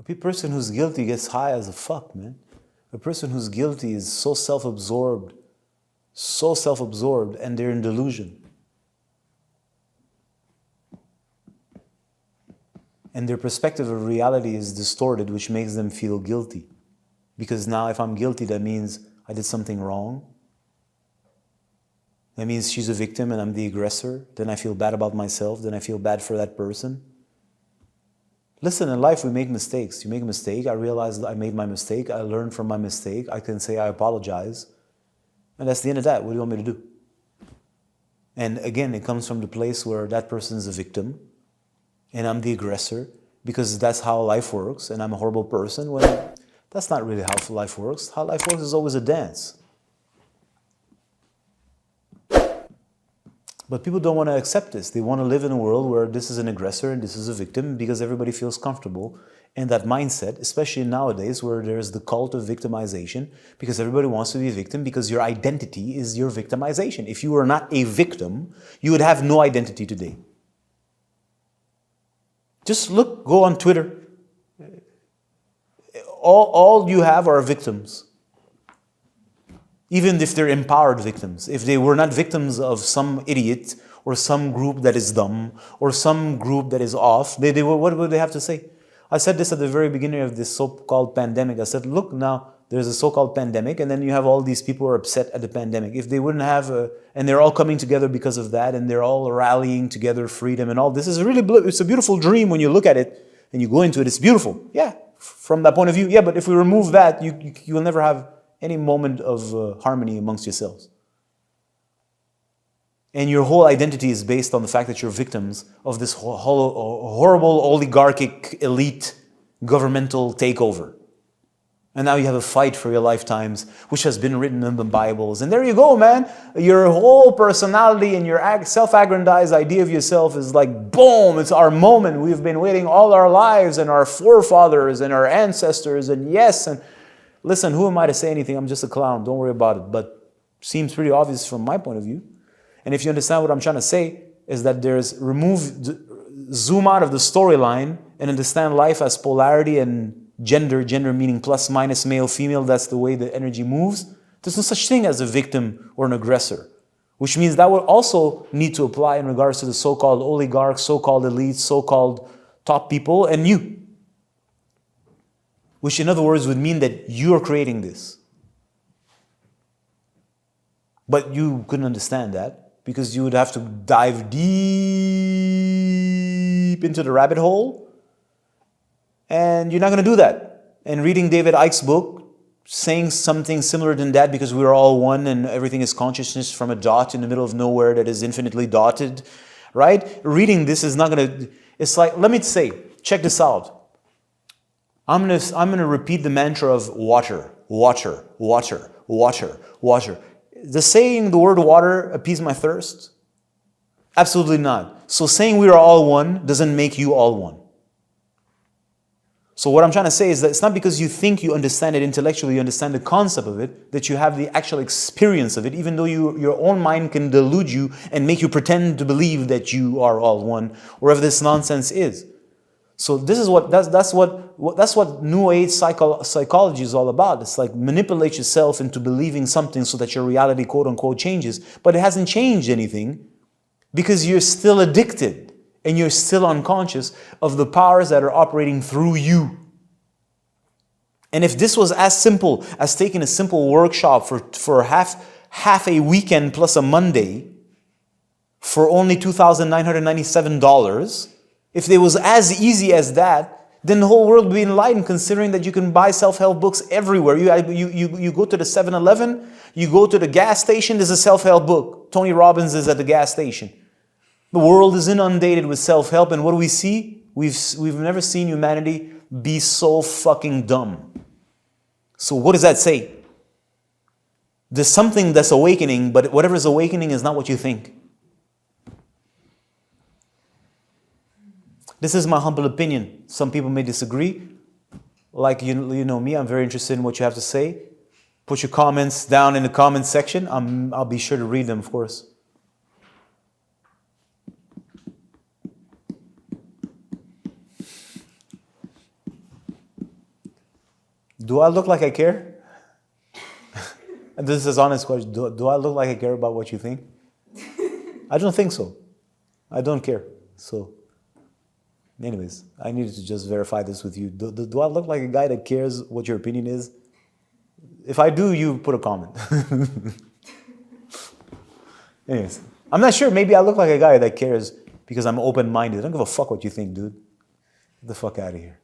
A person who's guilty gets high as a fuck, man. A person who's guilty is so self-absorbed, and they're in delusion. And their perspective of reality is distorted, which makes them feel guilty. Because now if I'm guilty, that means I did something wrong. That means she's a victim and I'm the aggressor. Then I feel bad about myself. Then I feel bad for that person. Listen, in life we make mistakes. You make a mistake, I realize that I made my mistake, I learned from my mistake, I can say I apologize. And that's the end of that. What do you want me to do? And again, it comes from the place where that person is a victim and I'm the aggressor, because that's how life works, and I'm a horrible person, when that's not really how life works. How life works is always a dance. But people don't want to accept this. They want to live in a world where this is an aggressor and this is a victim, because everybody feels comfortable in that mindset, especially nowadays where there's the cult of victimization, because everybody wants to be a victim, because your identity is your victimization. If you were not a victim, you would have no identity today. Just look, go on Twitter. All you have are victims. Even if they're empowered victims. If they were not victims of some idiot or some group that is dumb or some group that is off, what would they have to say? I said this at the very beginning of this so-called pandemic. I said, look, now there's a so-called pandemic, and then you have all these people who are upset at the pandemic. If they wouldn't have, and they're all coming together because of that, and they're all rallying together, freedom and all. This is really, it's a beautiful dream when you look at it and you go into it. It's beautiful. Yeah, from that point of view. Yeah, but if we remove that, you will never have any moment of harmony amongst yourselves. And your whole identity is based on the fact that you're victims of this horrible oligarchic elite governmental takeover. And now you have a fight for your lifetimes, which has been written in the Bibles. And there you go, man. Your whole personality and your self-aggrandized idea of yourself is like, boom, it's our moment. We've been waiting all our lives, and our forefathers and our ancestors, and yes. And listen, who am I to say anything? I'm just a clown. Don't worry about it. But it seems pretty obvious from my point of view. And if you understand what I'm trying to say, is that zoom out of the storyline and understand life as polarity and gender meaning plus minus male female. That's the way the energy moves. There's no such thing as a victim or an aggressor, which means that would also need to apply in regards to the so-called oligarchs, so-called elites, so-called top people, and you, which in other words would mean that you're creating this. But you couldn't understand that, because you would have to dive deep into the rabbit hole. And you're not going to do that. And reading David Icke's book, saying something similar than that, because we're all one and everything is consciousness from a dot in the middle of nowhere that is infinitely dotted, right? Reading this is not going to, it's like, let me say, check this out. I'm going to repeat the mantra of water, water, water, water, water. Does saying the word water appease my thirst? Absolutely not. So saying we are all one doesn't make you all one. So what I'm trying to say is that it's not because you think you understand it intellectually, you understand the concept of it, that you have the actual experience of it, even though your own mind can delude you and make you pretend to believe that you are all one, wherever this nonsense is. So this is that's what New Age psychology is all about. It's like manipulate yourself into believing something so that your reality, quote unquote, changes. But it hasn't changed anything, because you're still addicted and you're still unconscious of the powers that are operating through you. And if this was as simple as taking a simple workshop for half a weekend plus a Monday for only $2,997, if it was as easy as that, then the whole world would be enlightened, considering that you can buy self-help books everywhere. You go to the 7-Eleven, you go to the gas station, there's a self-help book. Tony Robbins is at the gas station. The world is inundated with self-help, and what do we see? We've never seen humanity be so fucking dumb. So what does that say? There's something that's awakening, but whatever is awakening is not what you think. This is my humble opinion. Some people may disagree. Like you know me, I'm very interested in what you have to say. Put your comments down in the comment section. I'll be sure to read them, of course. Do I look like I care? And this is an honest question. Do I look like I care about what you think? I don't think so. I don't care. So, anyways, I needed to just verify this with you. Do I look like a guy that cares what your opinion is? If I do, you put a comment. Anyways, I'm not sure. Maybe I look like a guy that cares because I'm open-minded. I don't give a fuck what you think, dude. Get the fuck out of here.